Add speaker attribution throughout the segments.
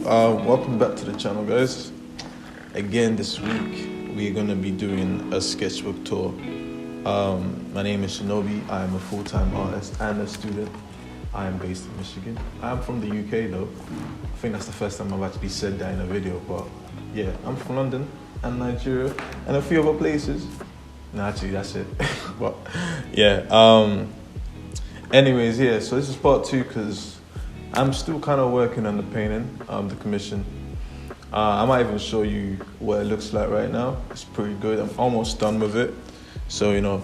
Speaker 1: Welcome back to the channel, guys. Again, this week we're gonna be doing a sketchbook tour. My name is Shinobi. I am a full-time artist and a student. I am based in Michigan. I'm from the UK though. I think that's the first time I've actually said that in a video, but yeah, I'm from London and Nigeria and a few other places. No, actually that's it. But yeah, anyways, yeah, so this is part 2 because I'm still kind of working on the painting, the commission. I might even show you what it looks like right now. It's pretty good. I'm almost done with it. So, you know,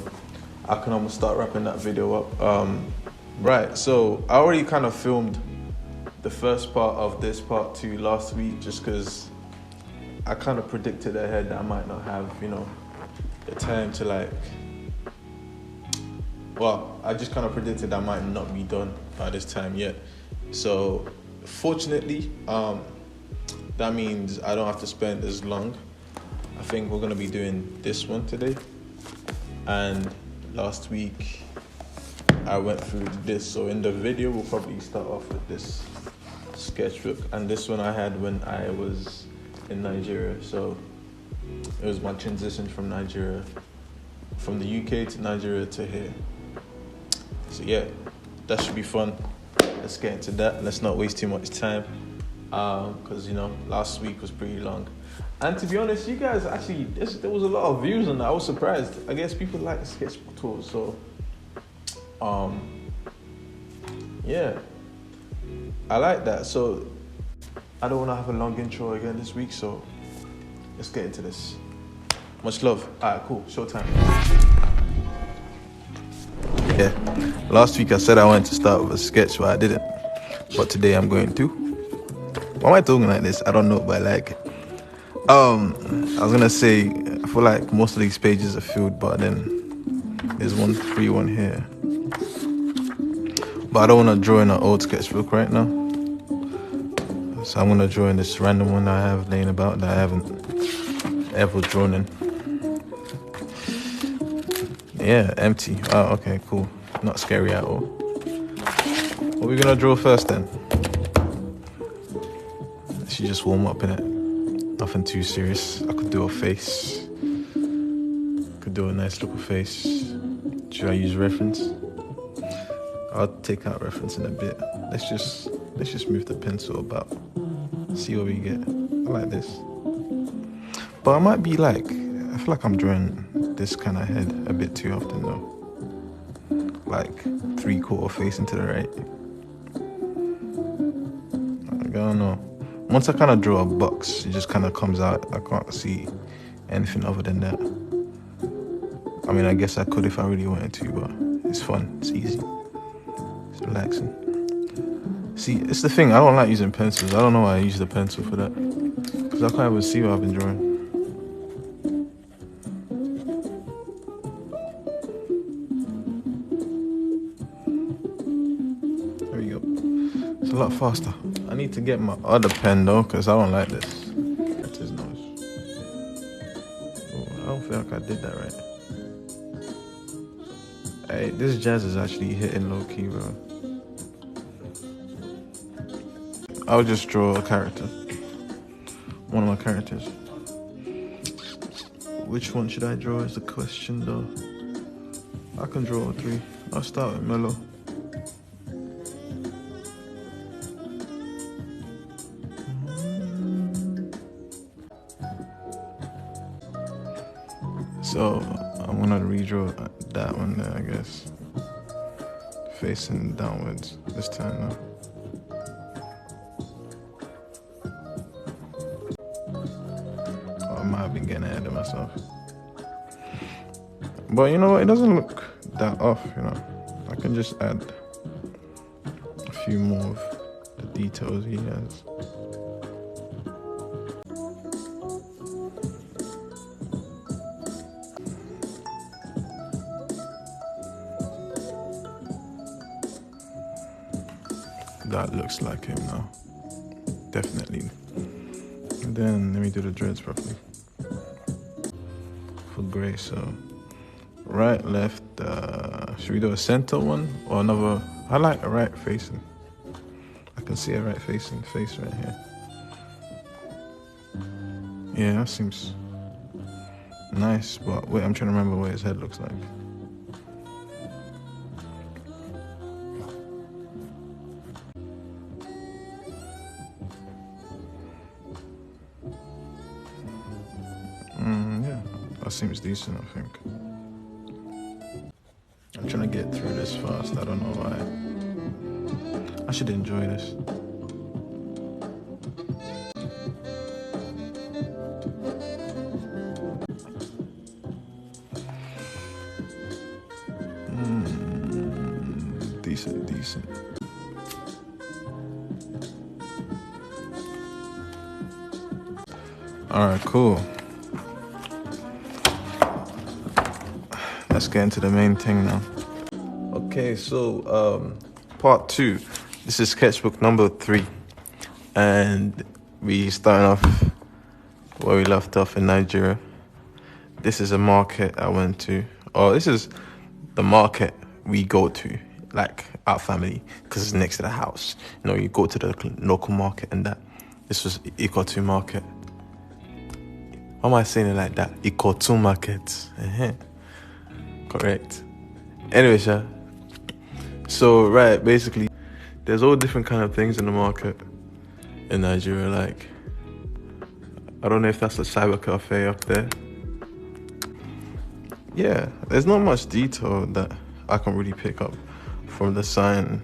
Speaker 1: I can almost start wrapping that video up. Right, so I already kind of filmed the first part of this part 2 last week just because I kind of predicted ahead that I might not have, you know, the time to I just kind of predicted I might not be done by this time yet. So fortunately, that means I don't have to spend as long. I think we're gonna be doing this one today. And last week I went through this. So in the video, we'll probably start off with this sketchbook. And this one I had when I was in Nigeria. So it was my transition from Nigeria, from the UK to Nigeria to here. So yeah, that should be fun. Let's get into that. Let's not waste too much time, because you know last week was pretty long. And to be honest, you guys actually there was a lot of views on that. I was surprised. I guess people like the sketchbook tour, so yeah, I like that. So I don't want to have a long intro again this week, so let's get into this. Much love. Alright, cool. Showtime. Yeah, last week I said I wanted to start with a sketch, but I didn't. But today I'm going to. Why am I talking like this? I don't know, but I like it. I was gonna say, I feel like most of these pages are filled, but then there's one free one here. But I don't want to draw in an old sketchbook right now. So I'm gonna draw in this random one I have laying about that I haven't ever drawn in. Yeah, empty. Oh, okay, cool. Not scary at all. What are we gonna draw first then? Let's just warm up in it. Nothing too serious. I could do a face. Could do a nice little face. Should I use reference? I'll take out reference in a bit. Let's just move the pencil about. See what we get. I like this. But I might be like, I feel like I'm drawing this kind of head a bit too often though. Like 3/4 facing to the right. I don't know. Once I kind of draw a box, it just kind of comes out. I can't see anything other than that. I mean, I guess I could if I really wanted to, but it's fun. It's easy. It's relaxing. See, it's the thing. I don't like using pencils. I don't know why I use the pencil for that. Because I can't even see what I've been drawing. It's a lot faster. I need to get my other pen though, because I don't like this. That's his nose. Oh, I don't feel like I did that right. Hey, this jazz is actually hitting low key, bro. I'll just draw a character. One of my characters. Which one should I draw is the question though. I can draw 3. I'll start with Mellow. So I'm gonna redraw that one there, I guess. Facing downwards this time now. Oh, I might have been getting ahead of myself. But you know what? It doesn't look that off, you know. I can just add a few more of the details he has. That looks like him now, definitely. And then let me do the dreads properly for gray. So right, left. Should we do a center one or another? I like a right facing. I can see a right facing face right here. Yeah, that seems nice, but wait, I'm trying to remember what his head looks like. Yeah, that seems decent, I think. I'm trying to get through this fast, I don't know why. I should enjoy this. Decent. Alright, cool. Let's get into the main thing now. Okay, so part 2. This is sketchbook number 3. And we starting off where we left off in Nigeria. This is a market I went to. Oh, this is the market we go to, like our family, because it's next to the house. You know, you go to the local market and that. This was Ikotu market. Why am I saying it like that? Ikotu market. Correct. Anyway, so right, basically, there's all different kind of things in the market in Nigeria. Like, I don't know if that's a cyber cafe up there. Yeah, there's not much detail that I can really pick up from the sign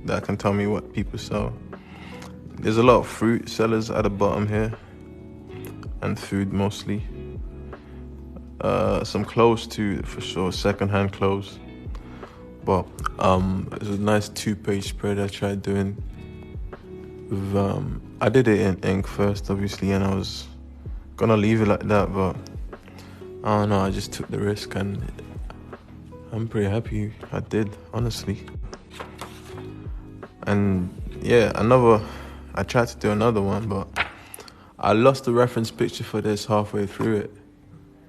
Speaker 1: that can tell me what people sell. There's a lot of fruit sellers at the bottom here, and food mostly. Some clothes too, for sure, second-hand clothes. But it's a nice 2-page spread I tried doing. With, I did it in ink first, obviously, and I was gonna leave it like that, but I don't know, I just took the risk, and I'm pretty happy I did, honestly. And yeah, I tried to do another one, but I lost the reference picture for this halfway through it.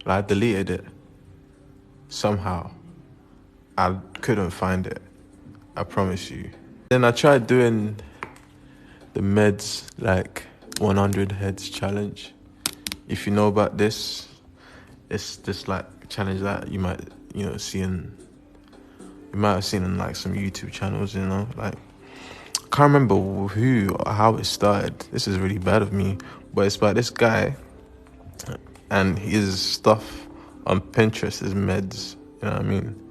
Speaker 1: I deleted it somehow. I couldn't find it, I promise you. Then I tried doing the meds, like 100 heads challenge. If you know about this, it's this like challenge that you might, see you might have seen in like some YouTube channels, like, I can't remember who or how it started. This is really bad of me, but it's by this guy, and his stuff on Pinterest is meds, you know what I mean?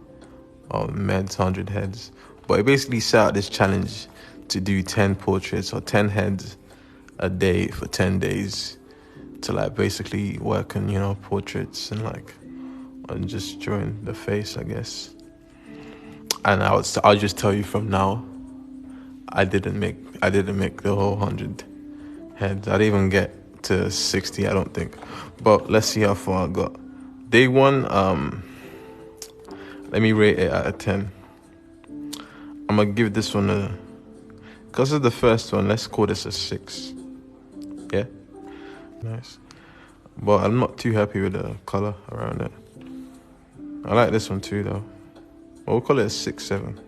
Speaker 1: Or meds, 100 heads. But he basically set out this challenge to do 10 portraits or 10 heads a day for 10 days to like basically work on, portraits and like on just drawing the face, I guess. And I'll just tell you from now, I didn't make the whole 100 heads. I didn't even get to 60, I don't think. But let's see how far I got. Day 1, let me rate it out of 10. I'm gonna give this one because it's the first one, let's call this a 6. Yeah? Nice. But I'm not too happy with the color around it. I like this one too though. Well, we'll call it a 6, 7.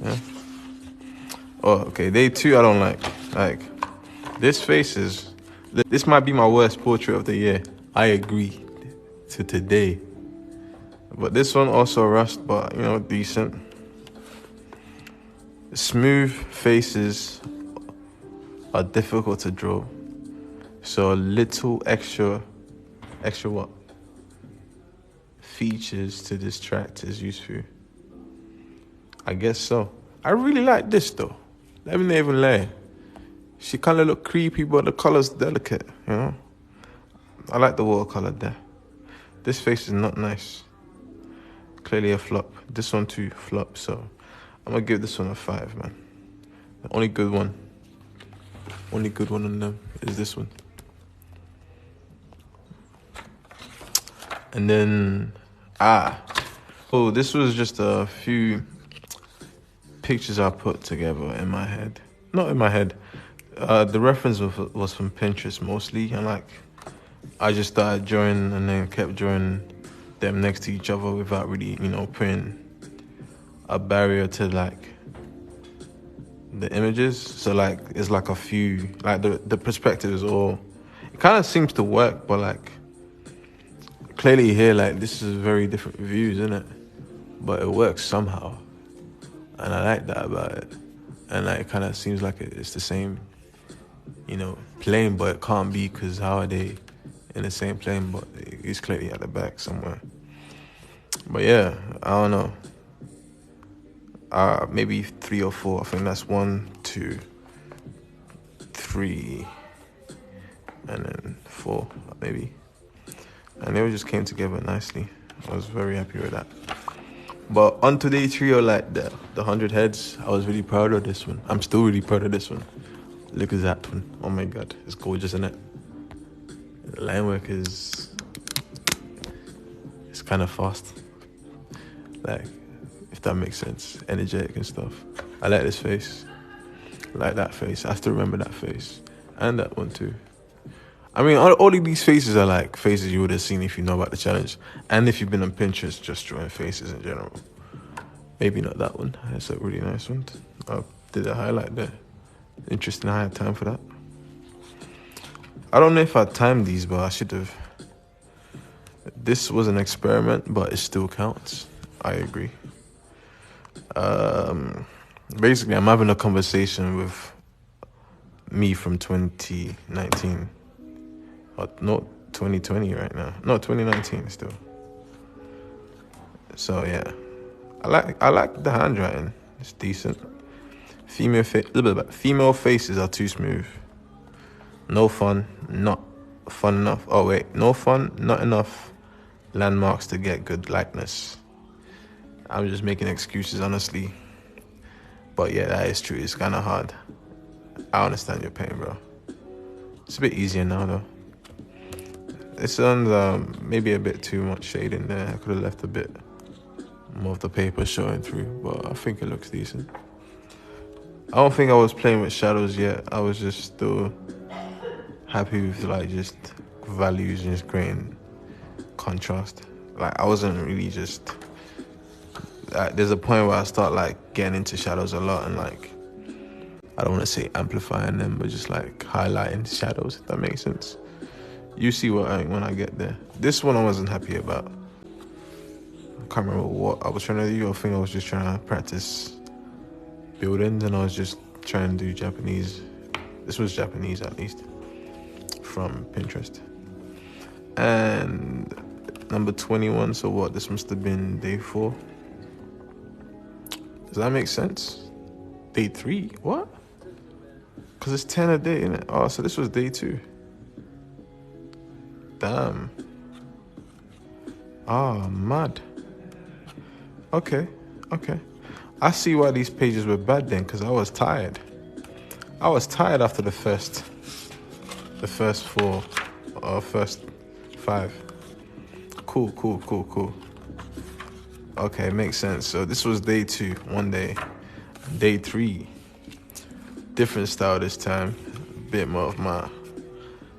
Speaker 1: Yeah? Oh, okay, day 2 I don't like. Like, this might be my worst portrait of the year. I agree to today. But this one also rushed, but decent. Smooth faces are difficult to draw, so a little extra what? Features to distract is useful. I guess so. I really like this though. Let me not even lie. She kind of look creepy, but the color's delicate, I like the watercolor there. This face is not nice. Clearly a flop. This one too, flop, so I'm gonna give this one a 5, man. The only good one on them is this one. And then, this was just a few pictures I put together in my head. Not in my head. The reference was from Pinterest mostly, and like, I just started drawing and then kept drawing them next to each other without really, putting a barrier to like the images. So like, it's like a few, like the perspective is all It kind of seems to work, but like clearly here, like this is very different views, isn't it? But it works somehow, and I like that about it. And like, it kind of seems like it's the same, you know, plane, but it can't be because how are they in the same plane? But it's clearly at the back somewhere. But yeah, I don't know. Maybe 3 or 4. I think that's 1, 2, 3, and then 4 maybe. And they all just came together nicely. I was very happy with that. But on today trio, like the 100 heads, I was really proud of this one. I'm still really proud of this one. Look at that one. Oh my god, it's gorgeous, isn't it? The line work is it's kind of fast. Like, if that makes sense, energetic and stuff. I like this face. I like that face. I still remember that face, and that one too. I mean, all of these faces are like faces you would have seen if you know about the challenge, and if you've been on Pinterest just drawing faces in general. Maybe not that one. That's a really nice one. I did a highlight there. Interesting. I had time for that. I don't know if I timed these, but I should have. This was an experiment, but it still counts. I agree. Basically, I'm having a conversation with me from 2019. Not 2020 right now. No, 2019 still. So yeah, I like the handwriting. It's decent. Female faces are too smooth. No fun, not fun enough. Oh wait, no fun, not enough landmarks to get good likeness. I'm just making excuses, honestly. But yeah, that is true. It's kind of hard. I understand your pain, bro. It's a bit easier now, though. This one's maybe a bit too much shade in there. I could have left a bit more of the paper showing through, but I think it looks decent. I don't think I was playing with shadows yet. I was just still happy with like just values and just creating contrast. Like, I wasn't really just... there's a point where I start like getting into shadows a lot and like, I don't want to say amplifying them, but just like highlighting shadows, if that makes sense. You see what when I get there. This one I wasn't happy about. I can't remember what I was trying to do. I think I was just trying to practice buildings, and I was just trying to do Japanese. This was Japanese, at least, from Pinterest. And number 21, so what? This must have been day 4. Does that make sense? Day 3? What? Because it's 10 a day, isn't it? Oh, so this was day 2. Damn. Oh, mad. Okay. I see why these pages were bad then, because I was tired. I was tired after the first 4 or first 5. Cool. Okay, makes sense. So this was day 2, one day. Day 3, different style this time. A bit more of my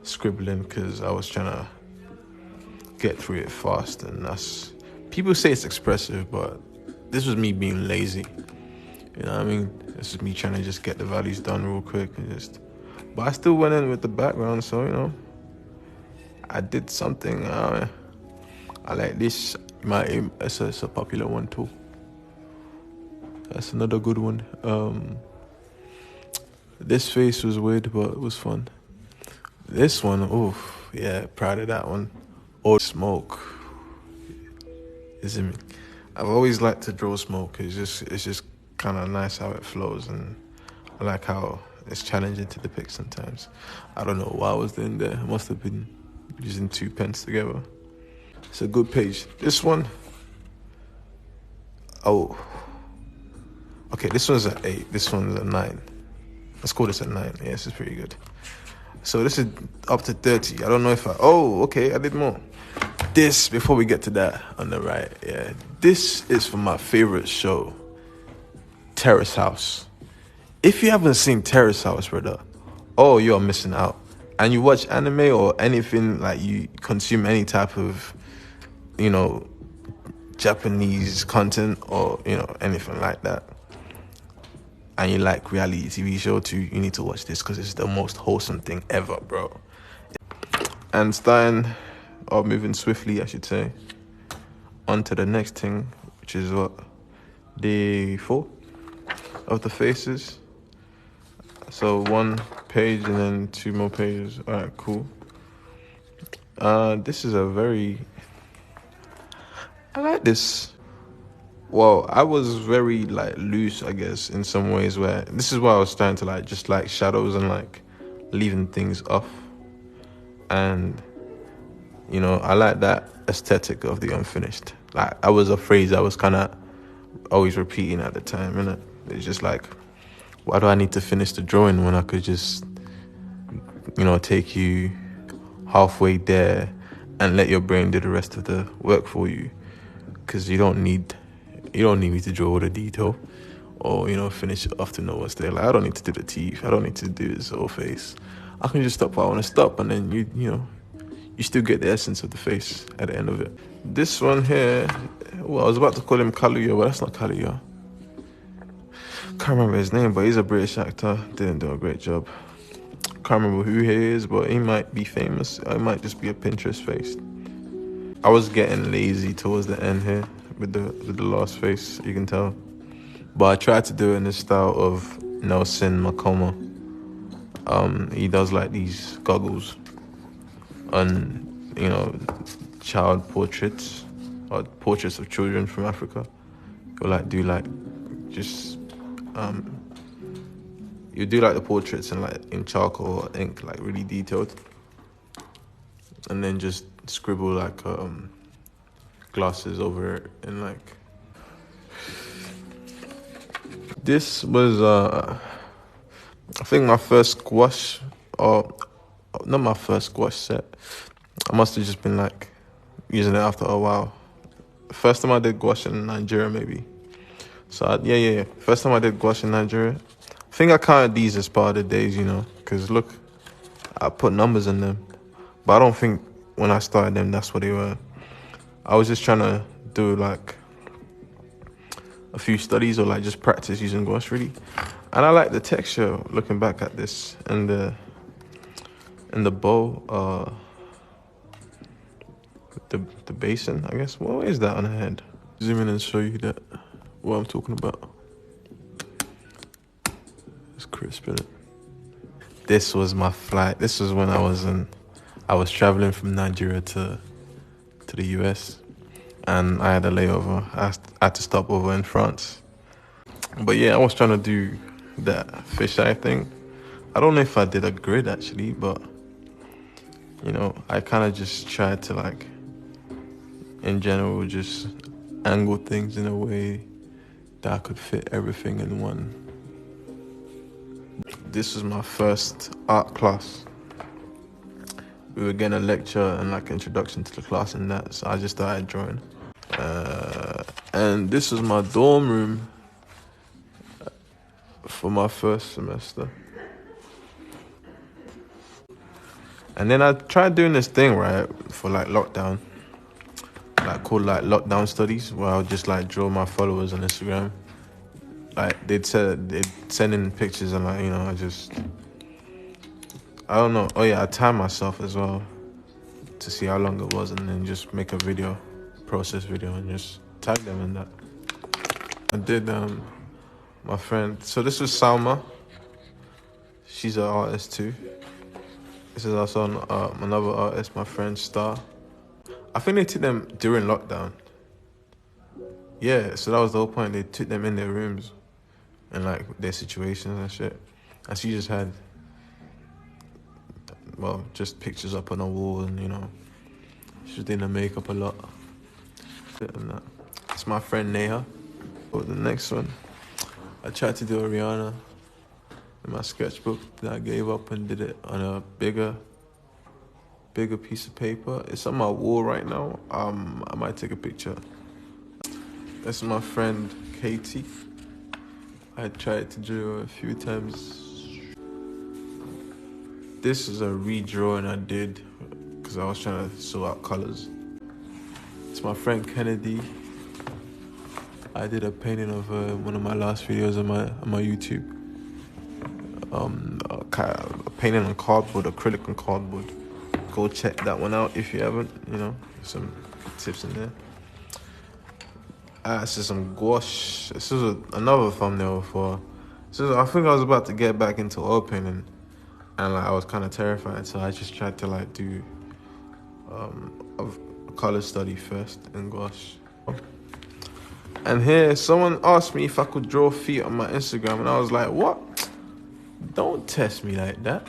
Speaker 1: scribbling, because I was trying to get through it fast, and that's... People say it's expressive, but this was me being lazy. You know what I mean? This is me trying to just get the values done real quick and just... But I still went in with the background, so, you know, I did something. I like this. It's a popular one too. That's another good one. This face was weird, but it was fun. This one, oof, yeah, proud of that one. Oh, smoke. Isn't it? I've always liked to draw smoke. It's just kind of nice how it flows, and I like how it's challenging to depict sometimes. I don't know what I was doing there. I must have been using 2 pens together. It's a good page. This one, oh, okay, this one's an 8. This one's a 9. Let's call this a 9. Yeah, this is pretty good. So this is up to 30. I don't know if okay, I did more. This, before we get to that on the right, yeah, this is from my favorite show, Terrace House. If you haven't seen Terrace House, brother, oh, you're missing out. And you watch anime or anything, like you consume any type of, you know, Japanese content or, you know, anything like that, and you like reality TV show too, you need to watch this, because it's the most wholesome thing ever, bro. And starting, or moving swiftly, I should say, on to the next thing, which is what? Day 4 of the faces. So 1 page and then 2 more pages. All right, cool. This is a very... I like this. Well, I was very like loose, I guess, in some ways, where this is why I was starting to like just like shadows and like leaving things off. And you know, I like that aesthetic of the unfinished. Like, that was a phrase I was kind of always repeating at the time, innit? It's just like, why do I need to finish the drawing when I could just, you know, take you halfway there and let your brain do the rest of the work for you? Because you don't need me to draw all the detail or, you know, finish it off to know what's there. Like, I don't need to do the teeth. I don't need to do this whole face. I can just stop where I want to stop, and then you know, you still get the essence of the face at the end of it. This one here, well, I was about to call him Kaluuya, but that's not Kaluuya. Can't remember his name, but he's a British actor. Didn't do a great job. Can't remember who he is, but he might be famous. It might just be a Pinterest face. I was getting lazy towards the end here with the last face, you can tell. But I tried to do it in the style of Nelson Makoma. He does like these goggles on, you know, child portraits or portraits of children from Africa. He'll like do like just you do like the portraits and like in charcoal or ink, like really detailed, and then just scribble like glasses over it. And like, this was I think my first gouache, or not my first gouache set. I must have just been like using it after a while. First time I did gouache in Nigeria, maybe. So yeah. First time I did gouache in Nigeria. I think I counted these as part of the days, you know, because look, I put numbers in them. But I don't think when I started them, that's what they were. I was just trying to do like a few studies or like just practice using gouache, really. And I like the texture looking back at this, and the bow, the basin, I guess. What is that on her head? Zoom in and show you that what I'm talking about. It's crisp, isn't it? This was my flight. This was when I was traveling from Nigeria to the US, and I had a layover. I had to stop over in France. But yeah, I was trying to do that fisheye thing. I don't know if I did a grid actually, but you know, I kind of just tried to like, in general, just angle things in a way that I could fit everything in one. This was my first art class. We were getting a lecture and like introduction to the class and that, so I just started drawing. And this was my dorm room for my first semester. And then I tried doing this thing, right, for like lockdown, like called like lockdown studies, where I would just like draw my followers on Instagram. Like they'd send in pictures and like, you know, I don't know. Oh yeah, I timed myself as well to see how long it was, and then just make a video, process video, and just tag them in that. I did my friend. So this was Salma. She's an artist too. This is also another artist, my friend Star. I think they took them during lockdown. Yeah, so that was the whole point. They took them in their rooms and like their situations and shit. And she just had, well, just pictures up on the wall, and you know, she was doing the makeup a lot. And that. It's my friend Neha. For the next one, I tried to do a Rihanna in my sketchbook, then I gave up and did it on a bigger piece of paper. It's on my wall right now. I might take a picture. That's my friend Katie. I tried to draw a few times. This is a redrawing I did because I was trying to sort out colors. It's my friend Kennedy. I did a painting of one of my last videos on my YouTube. A painting on cardboard, acrylic on cardboard, Go check that one out if you haven't. You know, some tips in there. This is some gouache. This is another thumbnail for. I think I was about to get back into oil painting, and like I was kind of terrified, so I just tried to like do a color study first in gouache. And here, someone asked me if I could draw feet on my Instagram, and I was like, "What? Don't test me like that.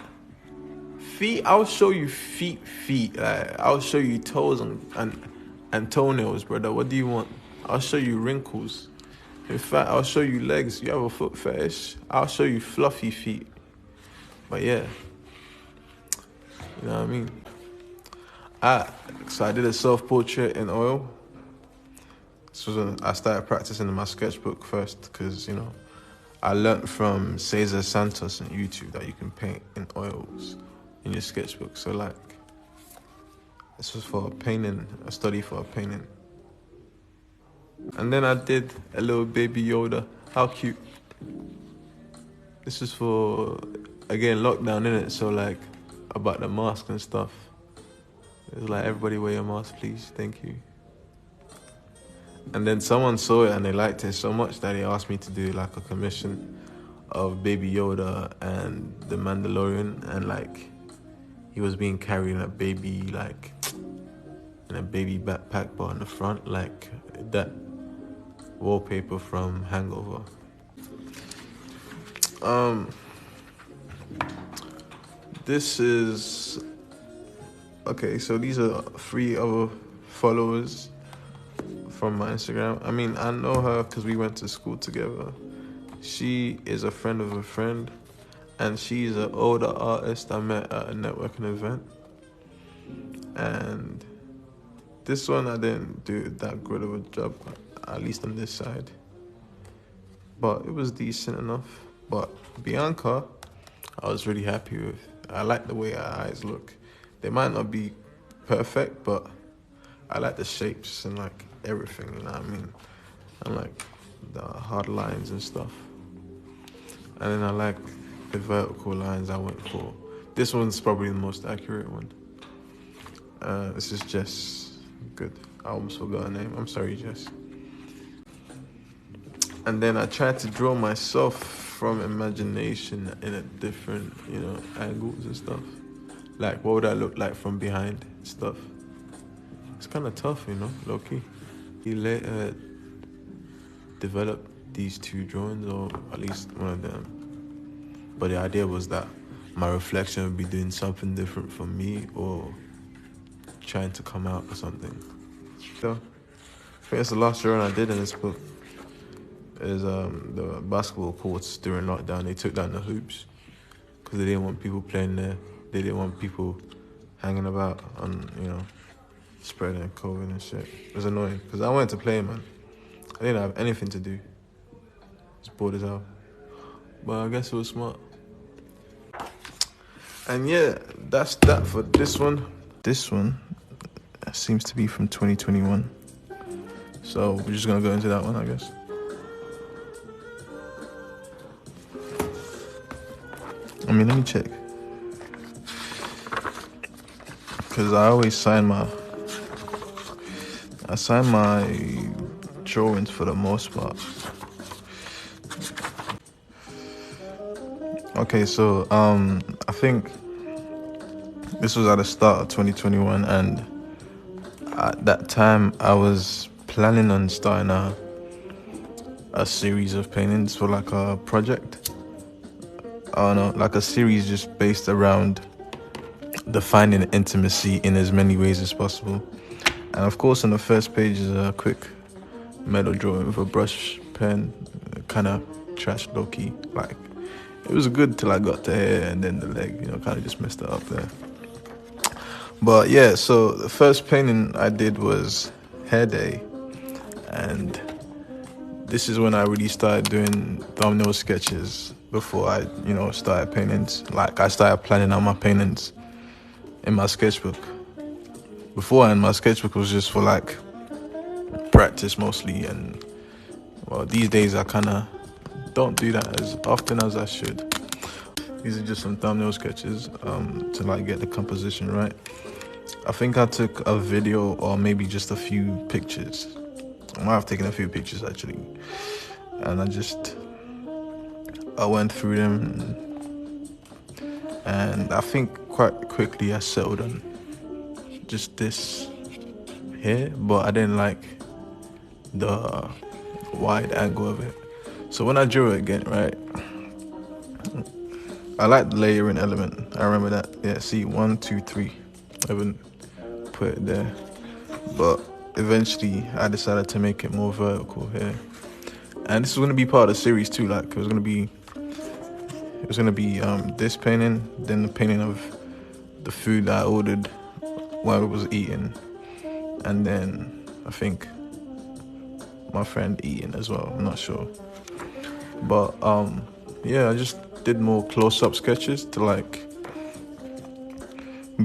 Speaker 1: Feet? I'll show you feet. Like I'll show you toes and toenails, brother. What do you want? I'll show you wrinkles. In fact, I'll show you legs. You have a foot fetish. I'll show you fluffy feet. But yeah, you know what I mean? So I did a self-portrait in oil. I started practicing in my sketchbook first because, you know, I learned from Cesar Santos on YouTube that you can paint in oils in your sketchbook. So like, this was for a study for a painting. And then I did a little baby Yoda. How cute. This is for, again, lockdown, innit? So like, about the mask and stuff. It's like, everybody wear your mask, please. Thank you. And then someone saw it and they liked it so much that they asked me to do like a commission of Baby Yoda and the Mandalorian, and like he was being carried in a baby backpack, but on the front like that wallpaper from Hangover. This is okay. So these are 3 other followers from my Instagram. I mean, I know her because we went to school together. She is a friend of a friend, and she's an older artist I met at a networking event. And this one I didn't do that good of a job, at least on this side, but it was decent enough. But Bianca, I was really happy with. I like the way her eyes look. They might not be perfect, but I like the shapes and like everything, you know what I mean? And like the hard lines and stuff. And then I like the vertical lines I went for. This one's probably the most accurate one. This is Jess. Good. I almost forgot her name. I'm sorry, Jess. And then I tried to draw myself from imagination in a different, you know, angles and stuff. Like, what would I look like from behind and stuff? It's kind of tough, you know, low-key. He later developed these 2 drawings, or at least one of them. But the idea was that my reflection would be doing something different from me, or trying to come out or something. So, I think it's the last drawing I did in this book. Is the basketball courts during lockdown. They took down the hoops because they didn't want people playing there. They didn't want people hanging about on, you know, spreading COVID and shit. It was annoying because I wanted to play, man. I didn't have anything to do. It's bored as hell. But I guess it was smart. And yeah, that's that for this one. This one seems to be from 2021. So we're just gonna go into that one, I guess. I mean, let me check. Because I always sign my drawings for the most part. Okay, so I think this was at the start of 2021, and at that time I was planning on starting a series of paintings for like a project. I don't know, like a series just based around defining intimacy in as many ways as possible. And of course, on the first page is a quick metal drawing with a brush pen, kind of trash low-key. Like, it was good till I got the hair and then the leg, you know, kind of just messed it up there. But yeah, so the first painting I did was Hair Day, and this is when I really started doing thumbnail sketches before I, you know, started paintings. Like, I started planning out my paintings in my sketchbook. Beforehand, my sketchbook was just for like practice mostly, and well, these days I kind of don't do that as often as I should. These are just some thumbnail sketches to like get the composition right. I think I took a video or maybe just a few pictures. I might have taken a few pictures actually, and I went through them, and I think quite quickly I settled on just this here, but I didn't like the wide angle of it. So when I drew it again, right, I like the layering element. I remember that. Yeah, see, 1, 2, 3. I wouldn't put it there, but eventually I decided to make it more vertical here. And this is going to be part of the series too. Like it was going to be this painting, then the painting of the food that I ordered while I was eating, and then I think my friend eating as well. I'm not sure, but yeah, I just did more close-up sketches to like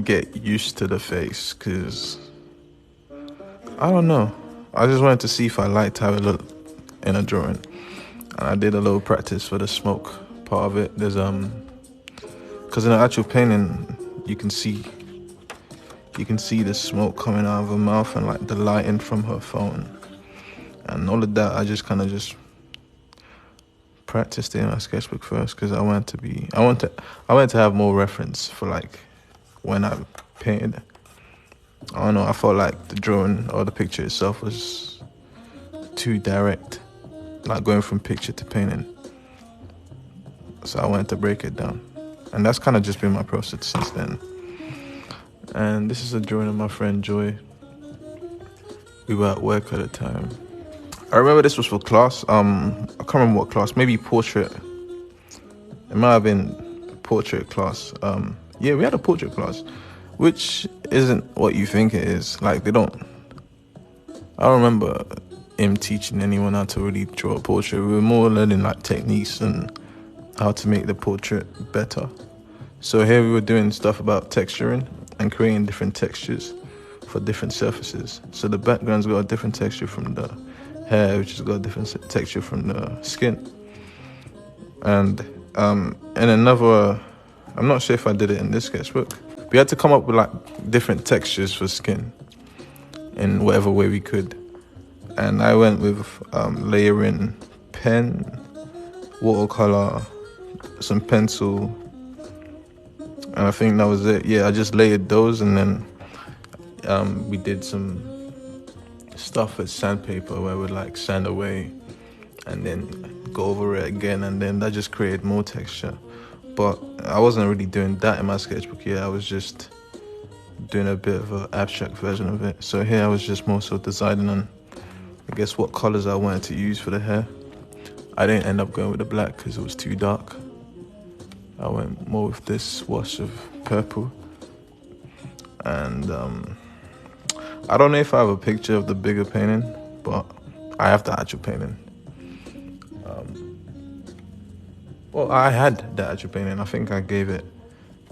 Speaker 1: get used to the face, because I don't know, I just wanted to see if I liked how it looked in a drawing. And I did a little practice for the smoke part of it. There's because in the actual painting you can see the smoke coming out of her mouth and like the lighting from her phone and all of that. I just kind of just practiced it in my sketchbook first, because I wanted to have more reference for like when I painted. I don't know, I felt like the drawing or the picture itself was too direct, like going from picture to painting. So I wanted to break it down, and that's kind of just been my process since then. And this is a drawing of my friend Joy. We were at work at the time. I remember this was for class. I can't remember what class. Maybe portrait. It might have been portrait class. Yeah, we had a portrait class, which isn't what you think it is. Like I don't remember him teaching anyone how to really draw a portrait. We were more learning like techniques and how to make the portrait better. So here we were doing stuff about texturing and creating different textures for different surfaces. So the background's got a different texture from the hair, which has got a different texture from the skin. And another, I'm not sure if I did it in this sketchbook, we had to come up with like different textures for skin in whatever way we could. And I went with layering pen, watercolor, some pencil, and I think that was it. Yeah, I just layered those, and then we did some stuff with sandpaper where we'd like sand away and then go over it again, and then that just created more texture. But I wasn't really doing that in my sketchbook yet. I was just doing a bit of an abstract version of it. So here I was just more so deciding on, I guess, what colors I wanted to use for the hair. I didn't end up going with the black because it was too dark. I went more with this wash of purple. And I don't know if I have a picture of the bigger painting, but I have the actual painting. Well, I had the actual painting. I think I gave it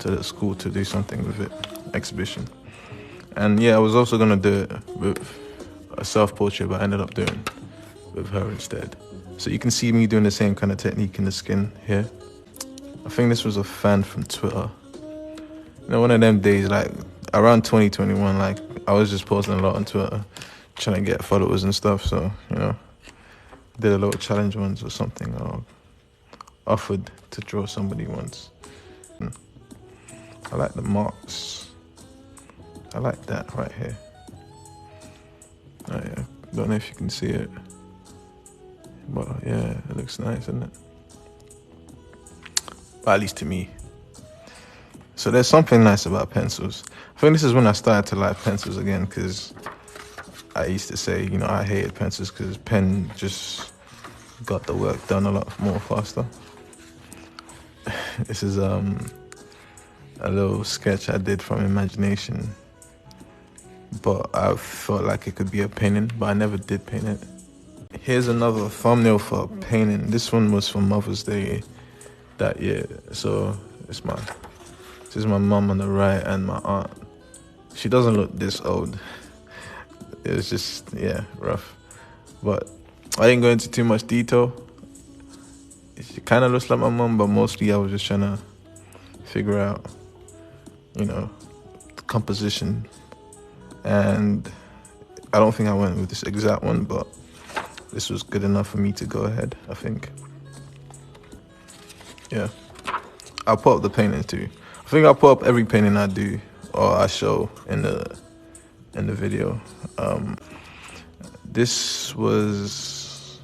Speaker 1: to the school to do something with it, exhibition. And yeah, I was also gonna do it with a self-portrait, but I ended up doing with her instead. So you can see me doing the same kind of technique in the skin here. I think this was a fan from Twitter. You know, one of them days, like around 2021, like I was just posting a lot on Twitter, trying to get followers and stuff. So, you know, did a little challenge once or something, or offered to draw somebody once. I like the marks. I like that right here. Oh yeah, don't know if you can see it, but yeah, it looks nice, doesn't it? But at least to me. So there's something nice about pencils. I think this is when I started to like pencils again, because I used to say, you know, I hated pencils because pen just got the work done a lot more faster. This is a little sketch I did from imagination, but I felt like it could be a painting, but I never did paint it. Here's another thumbnail for a painting. This one was for Mother's Day that year. So this is my mom on the right and my aunt. She doesn't look this old. It was just, yeah, rough. But I didn't go into too much detail. She kind of looks like my mom, but mostly I was just trying to figure out, you know, the composition and I don't think I went with this exact one, but this was good enough for me to go ahead, I think. Yeah, I'll put up the painting too. I think I'll put up every painting I do or I show in the video. This was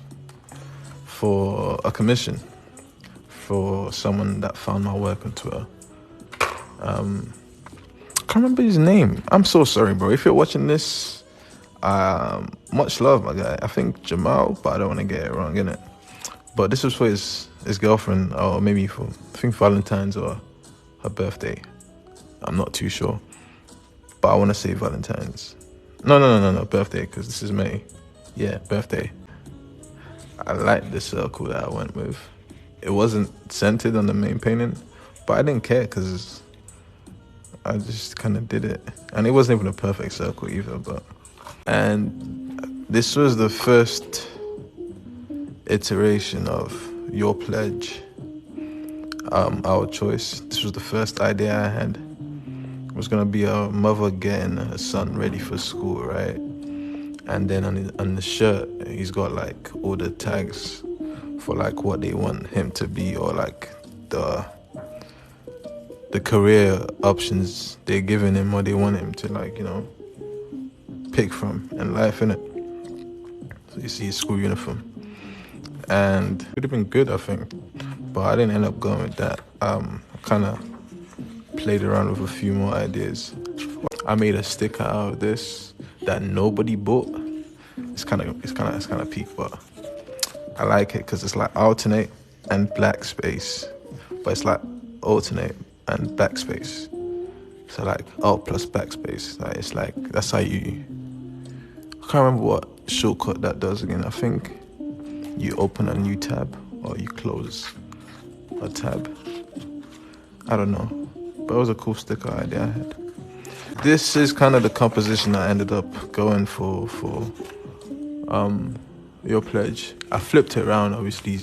Speaker 1: for a commission for someone that found my work on Twitter. I can't remember his name. I'm so sorry, bro. If you're watching this, much love, my guy. I think Jamal, but I don't want to get it wrong, innit? But this was for his girlfriend, or maybe for, I think, Valentine's or her birthday. I'm not too sure, but I want to say Valentine's. No, birthday, because this is May. Yeah, birthday. I like the circle that I went with. It wasn't centered on the main painting, but I didn't care because I just kind of did it. And it wasn't even a perfect circle either, but... And this was the first iteration of Your Pledge, Our Choice. This was the first idea I had. It was gonna be a mother getting her son ready for school, right? And then on the shirt, he's got like all the tags for like what they want him to be, or like the career options they're giving him, or they want him to, like, you know, pick from in life, innit? So you see his school uniform. And it would have been good, I think, but I didn't end up going with that. I kind of played around with a few more ideas. I made a sticker out of this that nobody bought. It's kind of peak, but I like it because it's like alternate and black space, but it's like alternate and backspace. So like alt plus backspace. Like it's like, that's how you... I can't remember what shortcut that does again. I think you open a new tab or you close a tab. I don't know, but it was a cool sticker idea I had. This is kind of the composition I ended up going for Your Pledge. I flipped it around, obviously.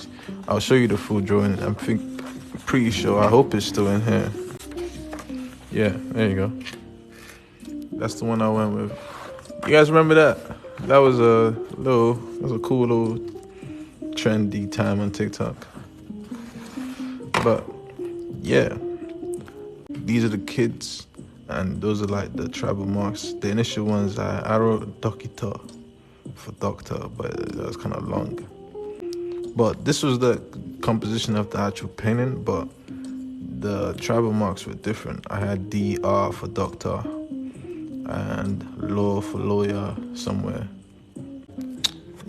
Speaker 1: I'll show you the full drawing. I'm pretty sure, I hope it's still in here. Yeah, there you go. That's the one I went with. You guys remember that? That was a cool little trendy time on TikTok. But yeah, these are the kids, and those are like the tribal marks. The initial ones, I wrote Dokita for doctor, but that was kind of long. But this was the composition of the actual painting, but the tribal marks were different. I had DR for doctor and law for lawyer somewhere.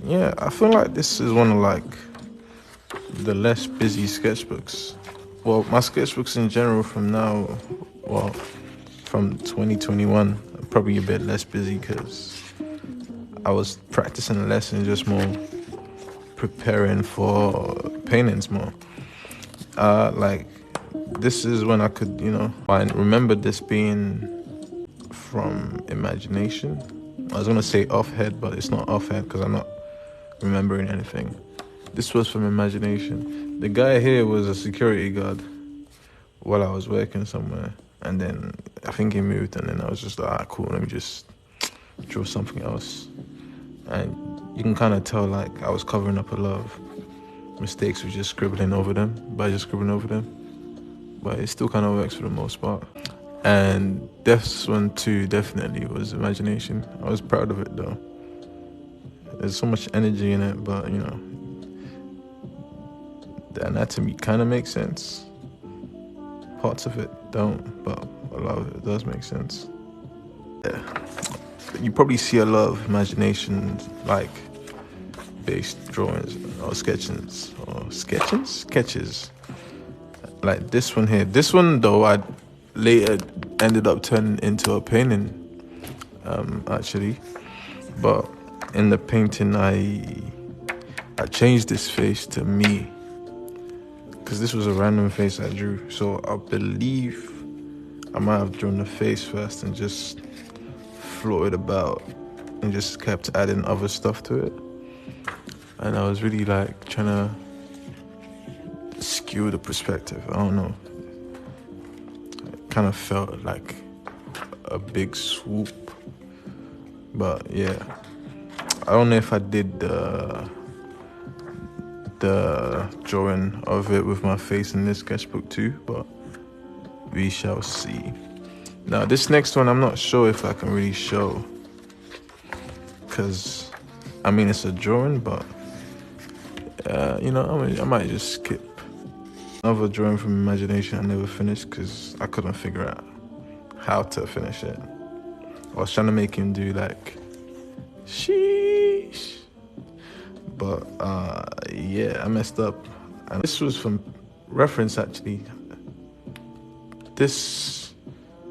Speaker 1: Yeah, I feel like this is one of like the less busy sketchbooks. Well, my sketchbooks in general from now, well, from 2021, are probably a bit less busy because I was practicing less and just more preparing for paintings more. Like, this is when I could, you know, I remember this being from imagination. I was gonna say off head, but it's not off head because I'm not remembering anything. This was from imagination. The guy here was a security guard while I was working somewhere, and then I think he moved, and then I was just like, ah, cool, let me just draw something else. And you can kind of tell like I was covering up a lot of mistakes with just scribbling over them, but it still kind of works for the most part. And this one too definitely was imagination. I was proud of it though. There's so much energy in it, but you know, the anatomy kind of makes sense. Parts of it don't, but a lot of it does make sense. Yeah. You probably see a lot of imagination, like based drawings or sketches. Like this one here. This one though, I later ended up turning into a painting, actually. But in the painting, I changed this face to me, because this was a random face I drew. So I believe I might have drawn the face first and just floated about and just kept adding other stuff to it. And I was really like trying to skew the perspective. I don't know. It kind of felt like a big swoop But yeah, I don't know if I did the drawing of it with my face in this sketchbook too, but we shall see. Now this next one, I'm not sure if I can really show, because I mean it's a drawing, but you know, I might just skip. Another drawing from imagination I never finished because I couldn't figure out how to finish it. I was trying to make him do like sheesh, but yeah, I messed up. And this was from reference actually. This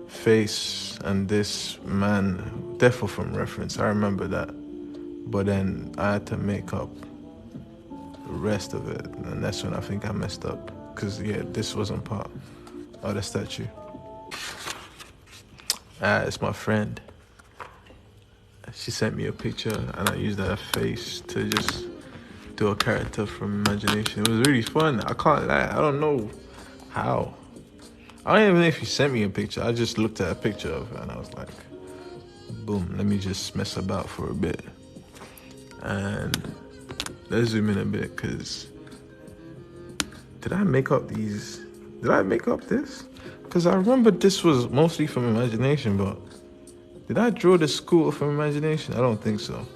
Speaker 1: face and this man, definitely from reference. I remember that, but then I had to make up the rest of it, and that's when I think I messed up. Cause yeah, this wasn't part of the statue. It's my friend. She sent me a picture and I used that face to just do a character from imagination. It was really fun. I can't lie. I don't know how. I don't even know if she sent me a picture. I just looked at a picture of her and I was like, boom, let me just mess about for a bit. And let's zoom in a bit, because did I make up these? Did I make up this? Because I remember this was mostly from imagination, but did I draw the school from imagination? I don't think so.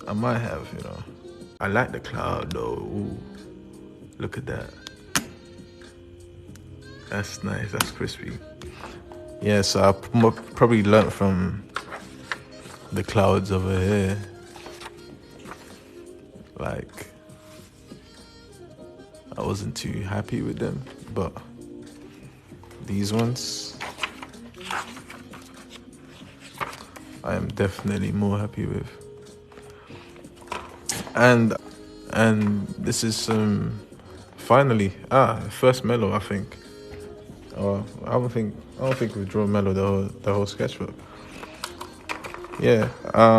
Speaker 1: I might have, you know. I like the cloud though. Ooh, look at that. That's nice, that's crispy. Yeah, so I probably learned from the clouds over here. Like, I wasn't too happy with them, but these ones, I am definitely more happy with. And this is finally first mellow, I think. I don't think we've drawn mellow the whole sketchbook. Yeah,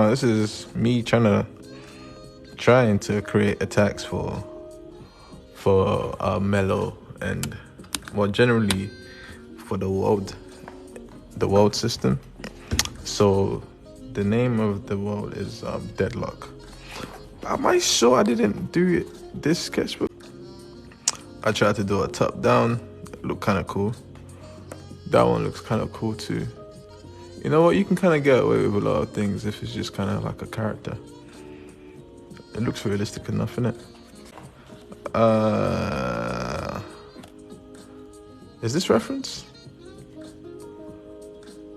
Speaker 1: this is me trying to create attacks for mellow, and more generally for the world system. So the name of the world is Deadlock. Am I sure I didn't do this sketchbook? I tried to do a top down. It looked kind of cool. That one looks kind of cool too. You know what? You can kind of get away with a lot of things if it's just kind of like a character. It looks realistic enough, innit? Is this reference?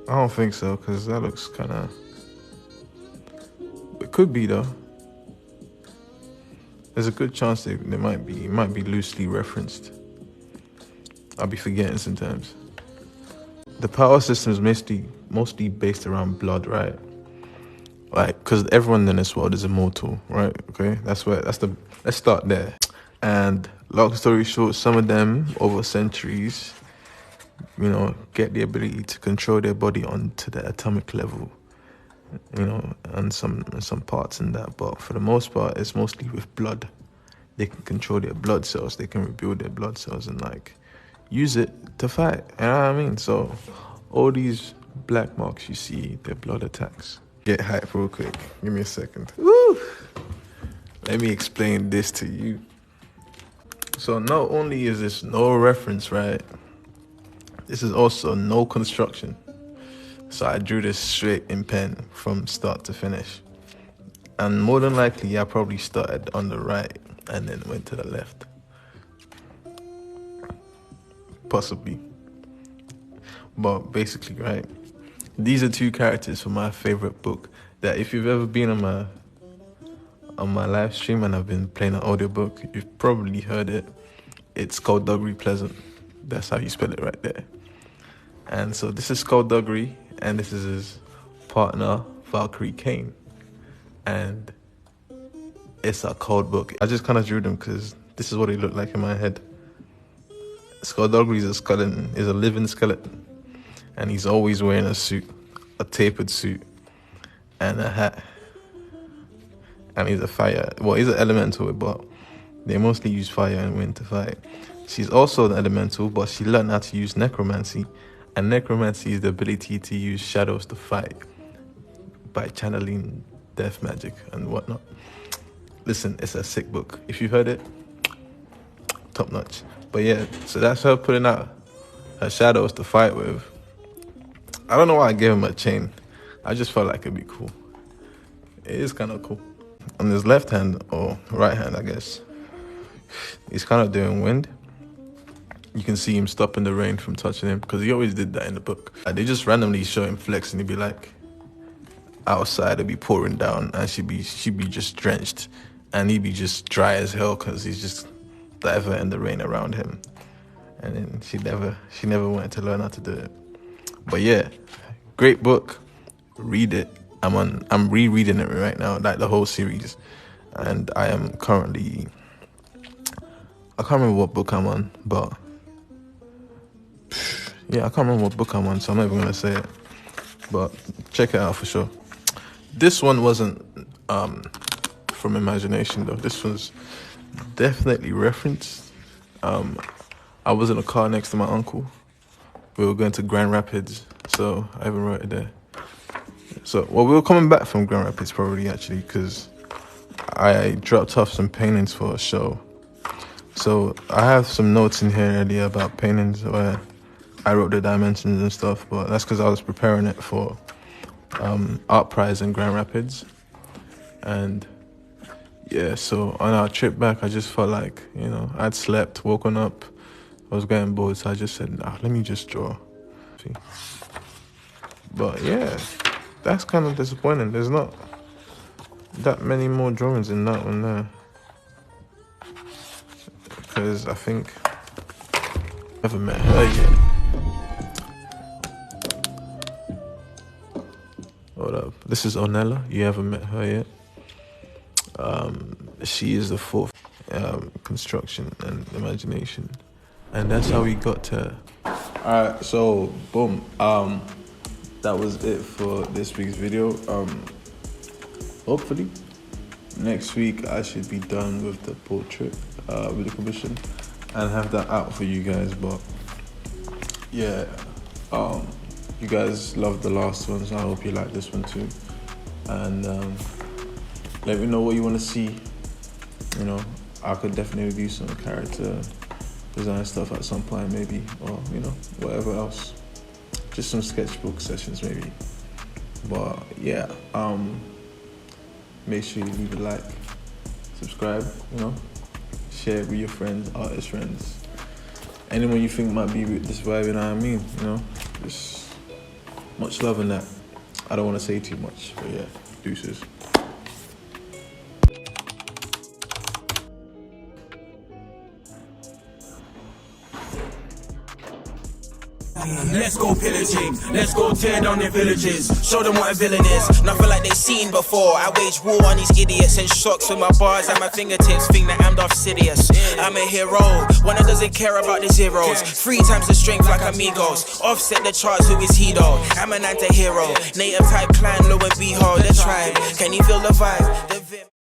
Speaker 1: I don't think so, because that looks kind of... It could be though. There's a good chance they might be loosely referenced. I'll be forgetting sometimes. The power system is mostly based around blood, right? Like, because everyone in this world is immortal, right? Okay, let's start there. And long story short, some of them over centuries, you know, get the ability to control their body onto the atomic level, you know, and some parts in that. But for the most part, it's mostly with blood. They can control their blood cells. They can rebuild their blood cells and like use it to fight. You know what I mean? So all these black marks you see, they're blood attacks. Get hype real quick. Give me a second. Woo! Let me explain this to you. So not only is this no reference, right? This is also no construction. So I drew this straight in pen from start to finish. And more than likely, I probably started on the right and then went to the left. Possibly. But basically, right? These are two characters from my favorite book that if you've ever been on my live stream and I've been playing an audiobook, you've probably heard it. It's Skullduggery Pleasant. That's how you spell it right there. And so this is Skullduggery, and this is his partner, Valkyrie Kane. And it's a code book. I just kind of drew them because this is what he looked like in my head. Skullduggery is a living skeleton. And he's always wearing a suit, a tapered suit, and a hat. And he's a fire. Well, he's an elemental, but they mostly use fire and wind to fight. She's also an elemental, but she learned how to use necromancy. And necromancy is the ability to use shadows to fight. by channeling death magic and whatnot. Listen, it's a sick book. If you've heard it, top notch. But yeah, so that's her putting out her shadows to fight with. I don't know why I gave him a chain. I just felt like it'd be cool. It is kind of cool. On his left hand, or right hand, I guess, he's kind of doing wind. You can see him stopping the rain from touching him, because he always did that in the book. They just randomly show him flex, and he'd be like, outside, it'd be pouring down, and she'd be just drenched, and he'd be just dry as hell, because he's just ever in the rain around him. And then she never wanted to learn how to do it. But yeah, great book. Read it. I'm rereading it right now, like the whole series, and I am currently, I can't remember what book I'm on, but yeah, I can't remember what book I'm on, so I'm not even gonna say it, but check it out for sure. This one wasn't from imagination though. This was definitely referenced. I was in a car next to my uncle. We were going to Grand Rapids, so I even wrote it there. So, well, we were coming back from Grand Rapids probably, actually, because I dropped off some paintings for a show. So I have some notes in here earlier about paintings where I wrote the dimensions and stuff, but that's because I was preparing it for Art Prize in Grand Rapids. And yeah, so on our trip back, I just felt like, you know, I'd slept, woken up, I was getting bored, so I just said, nah, let me just draw. But yeah, that's kind of disappointing. There's not that many more drawings in that one there. Because I think I haven't met her yet. Hold up. This is Onella. You haven't met her yet. She is the fourth construction and imagination. And that's how we got to her. Alright, so boom. That was it for this week's video. Hopefully next week I should be done with the portrait, with the commission, and have that out for you guys. But yeah, you guys loved the last one, so I hope you like this one too. And let me know what you want to see. You know, I could definitely do some character design stuff at some point, maybe, or you know, whatever else. Just some sketchbook sessions maybe. But yeah, make sure you leave a like, subscribe, you know, share it with your friends, artist friends, anyone you think might be with this vibe, you know what I mean? You know, just much love in that. I don't want to say too much, but yeah, deuces.
Speaker 2: Let's go pillaging, let's go tear down their villages. Show them what a villain is, nothing like they've seen before. I wage war on these idiots and shocks with my bars at my fingertips. Think that I'm Darth Sidious. I'm a hero, one that doesn't care about the zeros. 3 times the strength like amigos. Offset the charts, who is he though? I'm an anti-hero. Native type clan, low and behold, the tribe. Can you feel the vibe?